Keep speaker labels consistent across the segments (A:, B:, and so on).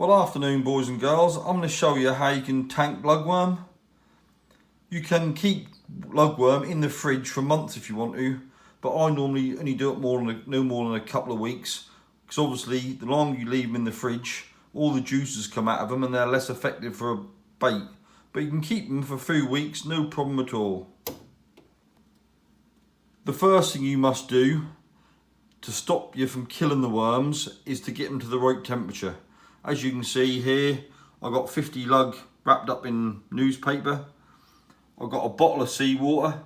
A: Well, afternoon boys and girls, I'm going to show you how you can tank lugworm. You can keep lugworm in the fridge for months if you want to, but I normally only do it no more than a couple of weeks, because obviously the longer you leave them in the fridge, all the juices come out of them and they're less effective for a bait. But you can keep them for a few weeks, no problem at all. The first thing you must do to stop you from killing the worms is to get them to the right temperature. As you can see here, I've got 50 lug wrapped up in newspaper. I've got a bottle of seawater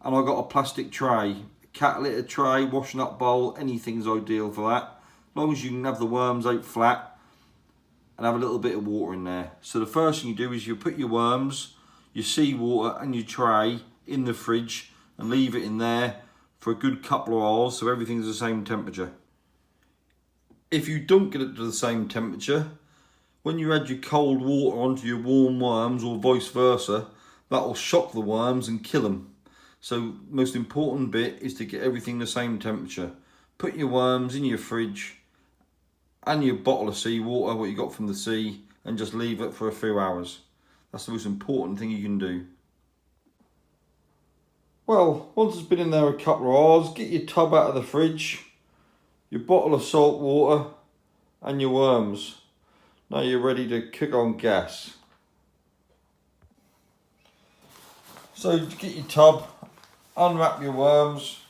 A: and I've got a plastic tray. Cat litter tray, washing up bowl, anything's ideal for that. As long as you can have the worms out flat and have a little bit of water in there. So the first thing you do is you put your worms, your seawater and your tray in the fridge and leave it in there for a good couple of hours so everything's the same temperature. If you don't get it to the same temperature, when you add your cold water onto your warm worms or vice versa, that will shock the worms and kill them. So most important bit is to get everything the same temperature. Put your worms in your fridge and your bottle of seawater, what you got from the sea, and just leave it for a few hours. That's the most important thing you can do. Well, once it's been in there a couple of hours, get your tub out of the fridge, your bottle of salt water and your worms. Now you're ready to cook on gas. So get your tub, unwrap your worms,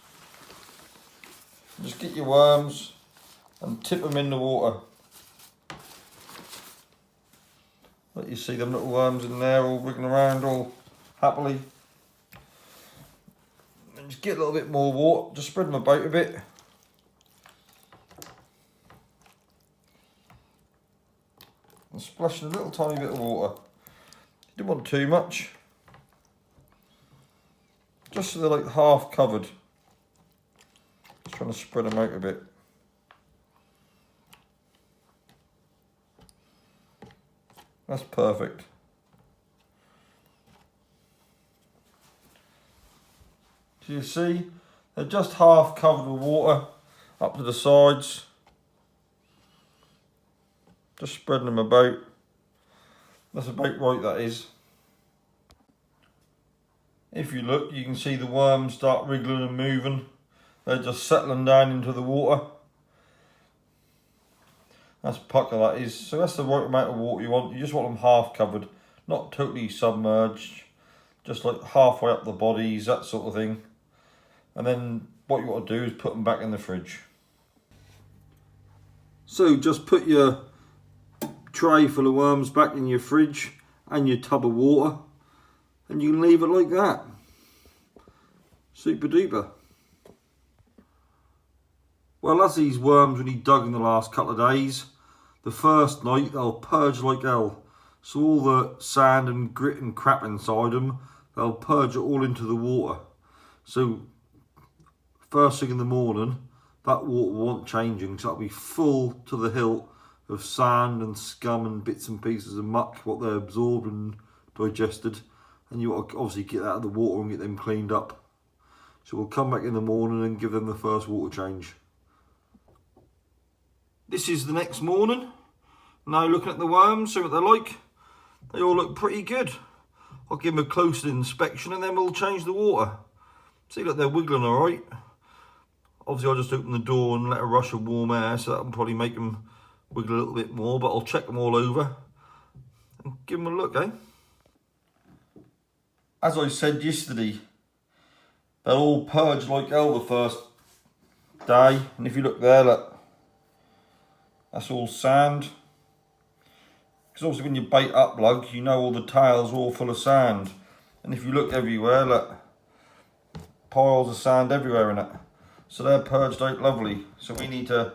A: just get your worms and tip them in the water. Let you see them little worms in there all wriggling around all happily. And just get a little bit more water, just spread them about a bit. And splashing a little tiny bit of water. You don't want too much. Just so they're like half covered. Just trying to spread them out a bit. That's perfect. So you see, they're just half covered with water up to the sides. Just spreading them about. That's about right, that is. If you look, you can see the worms start wriggling and moving. They're just settling down into the water. That's pucker, that is. So that's the right amount of water you want. You just want them half covered, not totally submerged. Just like halfway up the bodies, that sort of thing. And then what you want to do is put them back in the fridge. So just put your tray full of worms back in your fridge and your tub of water, and you can leave it like that. Super duper. Well, as these worms really dug in the last couple of days, the first night they'll purge like hell. So all the sand and grit and crap inside them, they'll purge it all into the water. So first thing in the morning, that water won't changing, so it'll be full to the hilt of sand and scum and bits and pieces of muck, what they're absorbed and digested. And you want to obviously get out of the water and get them cleaned up. So we'll come back in the morning and give them the first water change. This is the next morning. Now looking at the worms, see what they're like. They all look pretty good. I'll give them a closer inspection and then we'll change the water. See, look, they're wiggling all right. Obviously I'll just open the door and let a rush of warm air, so that'll probably make them wiggle a little bit more, but I'll check them all over and give them a look, eh? As I said yesterday, they'll all purge like hell the first day, and if you look there, look, that's all sand. Because obviously when you bait up lug, you know all the tails are all full of sand. And if you look everywhere, look, piles of sand everywhere in it. So they're purged out lovely. So we need to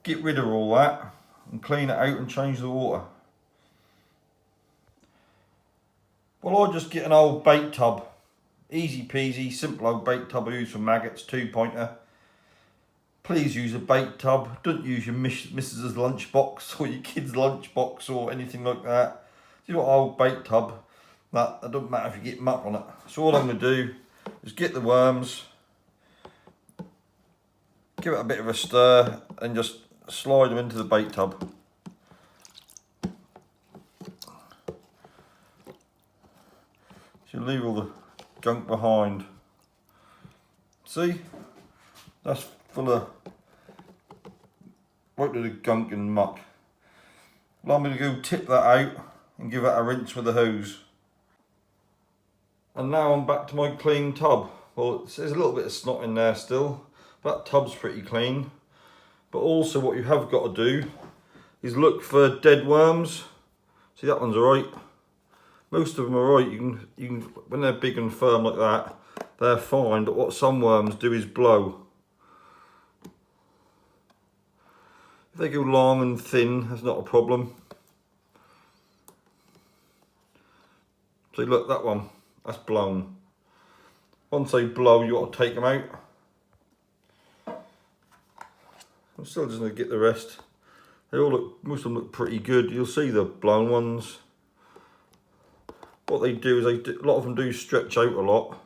A: get rid of all that and clean it out and change the water. Well, I'll just get an old bait tub. Easy peasy, simple old bait tub I use for maggots, 2-pointer. Please use a bait tub. Don't use your missus's lunchbox or your kid's lunchbox or anything like that. You've got an old bait tub. That it doesn't matter if you get muck on it. So all I'm going to do is get the worms, give it a bit of a stir and just slide them into the bait tub. So leave all the gunk behind. See, that's full of right to the gunk and muck. Allow me to go tip that out and give it a rinse with the hose. And now I'm back to my clean tub. Well, there's a little bit of snot in there still. That tub's pretty clean. But also what you have got to do is look for dead worms. See, that one's alright. Most of them are right. You can when they're big and firm like that, they're fine. But what some worms do is blow. If they go long and thin, that's not a problem. So look, that one, that's blown. Once they blow, you got to take them out. I'm still just going to get the rest. They all look, most of them look pretty good. You'll see the blown ones. What they do is a lot of them do stretch out a lot.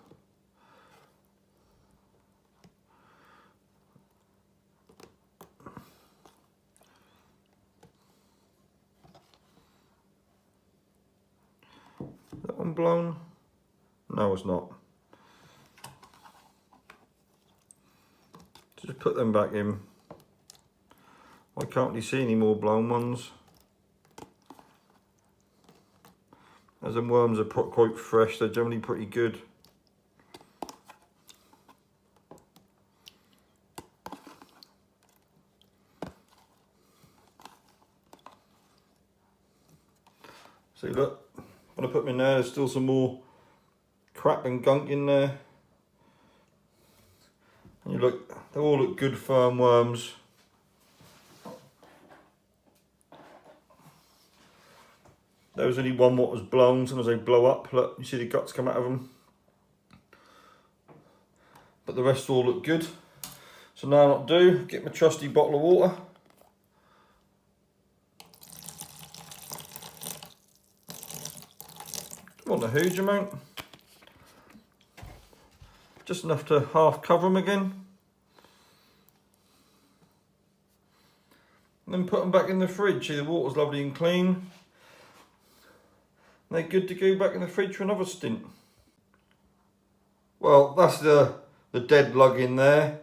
A: That one blown? No, it's not. Just put them back in. I can't really see any more blown ones. As them worms are quite fresh, they're generally pretty good. See, look, when I put them in there, there's still some more crap and gunk in there. And you look, they all look good firm worms. There was only one what was blown. Sometimes they blow up. Look, you see the guts come out of them. But the rest all look good. So now what I'll do, get my trusty bottle of water. Not a huge amount. Just enough to half cover them again. And then put them back in the fridge. See, the water's lovely and clean. They're good to go back in the fridge for another stint. Well, that's the dead lug in there.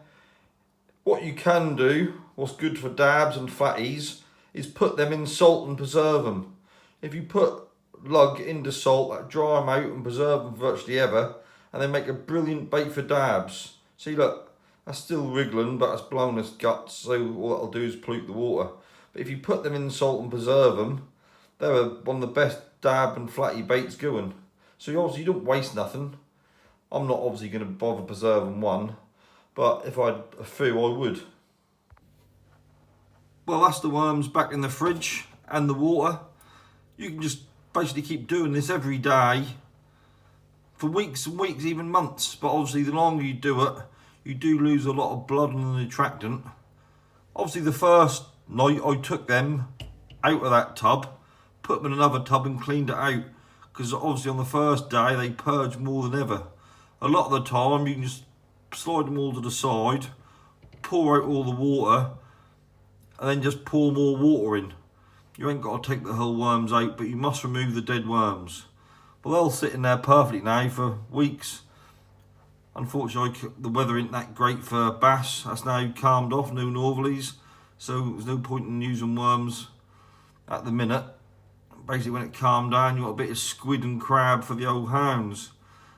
A: What you can do, what's good for dabs and fatties, is put them in salt and preserve them. If you put lug into salt, dry them out and preserve them virtually ever, and they make a brilliant bait for dabs. See, look, that's still wriggling, but it's blown its guts, so all that'll do is pollute the water. But if you put them in salt and preserve them, they're one of the best dab and flatty baits going. So you don't waste nothing. I'm not obviously going to bother preserving one, but if I had a few, I would. Well, that's the worms back in the fridge and the water. You can just basically keep doing this every day for weeks and weeks, even months. But obviously the longer you do it, you do lose a lot of blood and the attractant. Obviously the first night I took them out of that tub, put them in another tub and cleaned it out, because obviously on the first day they purge more than ever. A lot of the time you can just slide them all to the side, pour out all the water, and then just pour more water in. You ain't got to take the whole worms out, but you must remove the dead worms. Well, they'll sit in there perfectly now for weeks. Unfortunately, the weather ain't that great for bass. That's now calmed off, no northerlies, so there's no point in using worms at the minute. Basically, when it calmed down, you got a bit of squid and crab for the old hounds.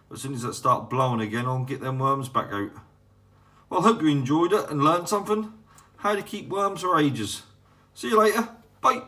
A: But as soon as that start blowing again, I'll get them worms back out. Well, I hope you enjoyed it and learned something. How to keep worms for ages. See you later. Bye.